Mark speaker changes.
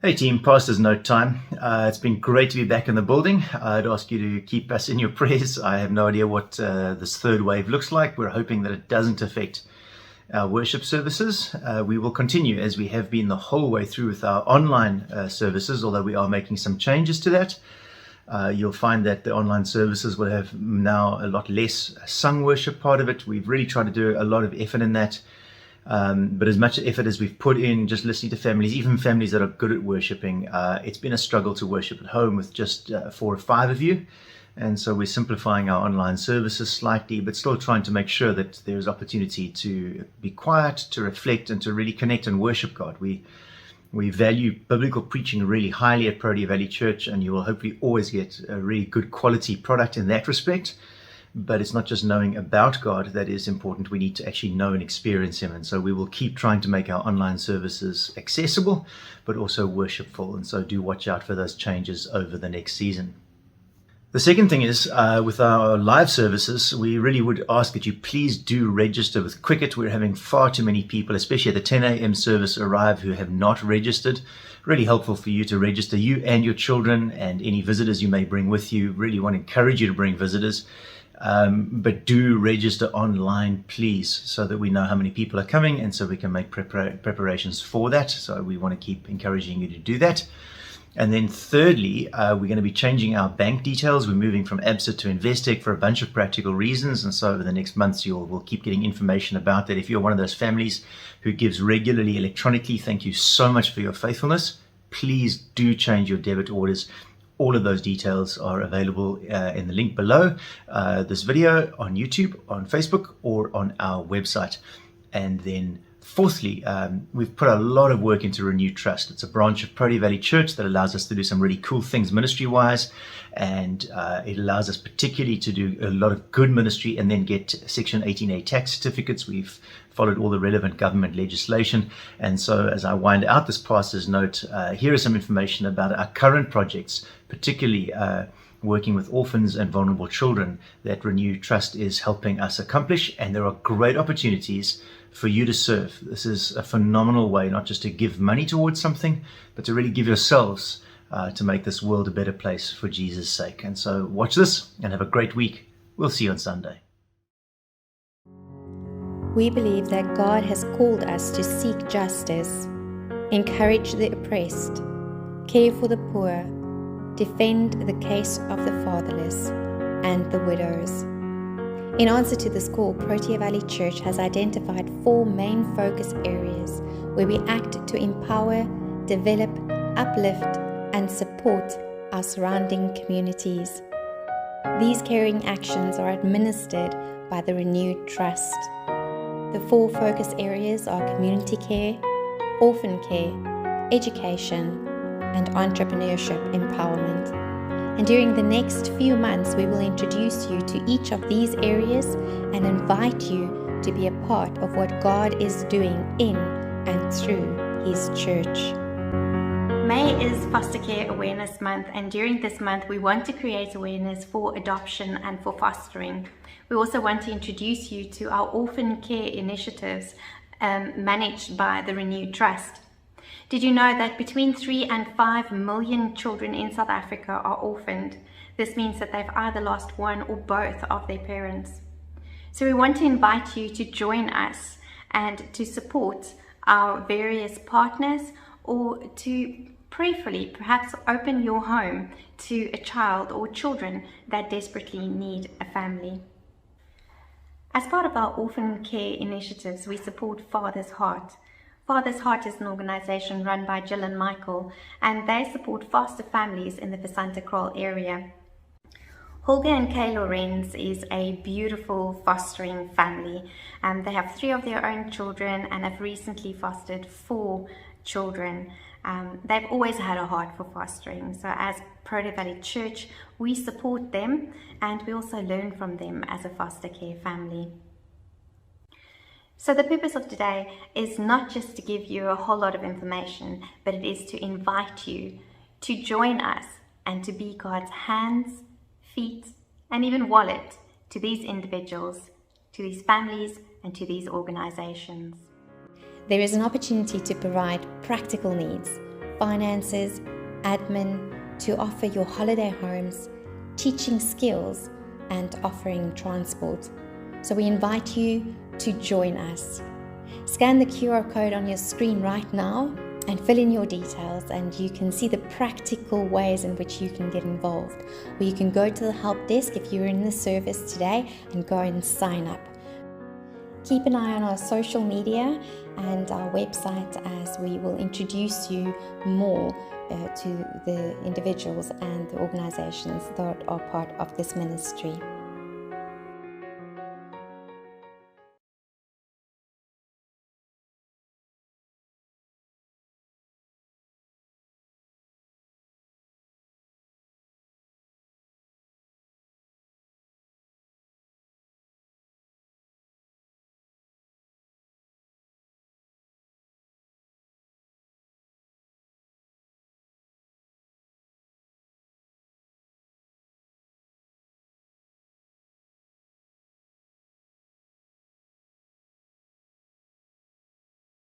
Speaker 1: Hey team, Pastor's Note time. It's been great to be back in the building. I'd ask you to keep us in your prayers. I have no idea what this third wave looks like. We're hoping that it doesn't affect our worship services. We will continue as we have been the whole way through with our online services, although we are making some changes to that. You'll find that the online services will have now a lot less sung worship part of it. We've really tried to do a lot of effort in that. But as much effort as we've put in just listening to families, even families that are good at worshiping, it's been a struggle to worship at home with just 4 or 5 of you. And so we're simplifying our online services slightly, but still trying to make sure that there's opportunity to be quiet, to reflect, and to really connect and worship God. We value biblical preaching really highly at Protea Valley Church, and you will hopefully always get a really good quality product in that respect. But it's not just knowing about God that is important. We need to actually know and experience Him. And so we will keep trying to make our online services accessible, but also worshipful. And so do watch out for those changes over the next season. The second thing is, with our live services, we really would ask that you please do register with Quicket. We're having far too many people, especially at the 10 a.m. service, arrive who have not registered. Really helpful for you to register, you and your children and any visitors you may bring with you. Really want to encourage you to bring visitors. But do register online, please, so that we know how many people are coming and so we can make preparations for that. So we want to keep encouraging you to do that. And then thirdly, we're going to be changing our bank details. We're moving from Absa to Investec for a bunch of practical reasons. And so over the next months, we'll keep getting information about that. If you're one of those families who gives regularly electronically, thank you so much for your faithfulness. Please do change your debit orders. All of those details are available in the link below this video on YouTube, on Facebook, or on our website. And then fourthly, we've put a lot of work into Renewed Trust. It's a branch of Protea Valley Church that allows us to do some really cool things ministry-wise, and it allows us particularly to do a lot of good ministry and then get Section 18A tax certificates. We've followed all the relevant government legislation. And so as I wind out this pastor's note, here is some information about our current projects, particularly working with orphans and vulnerable children that Renew Trust is helping us accomplish. And there are great opportunities for you to serve. This is a phenomenal way, not just to give money towards something, but to really give yourselves to make this world a better place for Jesus' sake. And so watch this and have a great week. We'll see you on Sunday.
Speaker 2: We believe that God has called us to seek justice, encourage the oppressed, care for the poor, defend the case of the fatherless and the widows. In answer to this call, Protea Valley Church has identified 4 main focus areas where we act to empower, develop, uplift, and support our surrounding communities. These caring actions are administered by the Renewed Trust. The 4 focus areas are community care, orphan care, education, and entrepreneurship empowerment. And during the next few months, we will introduce you to each of these areas and invite you to be a part of what God is doing in and through His church.
Speaker 3: May is Foster Care Awareness Month, and during this month we want to create awareness for adoption and for fostering. We also want to introduce you to our orphan care initiatives managed by the Renewed Trust. Did you know that between 3 and 5 million children in South Africa are orphaned? This means that they've either lost one or both of their parents. So we want to invite you to join us and to support our various partners, or to prayerfully perhaps open your home to a child or children that desperately need a family. As part of our orphan care initiatives, we support Father's Heart. Father's Heart is an organization run by Jill and Michael, and they support foster families in the Visantacrol area. Holger and Kay Lorenz is a beautiful fostering family. They have 3 of their own children and have recently fostered 4 children. They've always had a heart for fostering. So as Protea Valley Church, we support them and we also learn from them as a foster care family. So the purpose of today is not just to give you a whole lot of information, but it is to invite you to join us and to be God's hands, feet, and even wallet to these individuals, to these families, and to these organizations.
Speaker 2: There is an opportunity to provide practical needs, finances, admin, to offer your holiday homes, teaching skills, and offering transport. So we invite you to join us. Scan the QR code on your screen right now and fill in your details, and you can see the practical ways in which you can get involved. Or you can go to the help desk if you're in the service today and go and sign up. Keep an eye on our social media and our website, as we will introduce you more to the individuals and the organizations that are part of this ministry.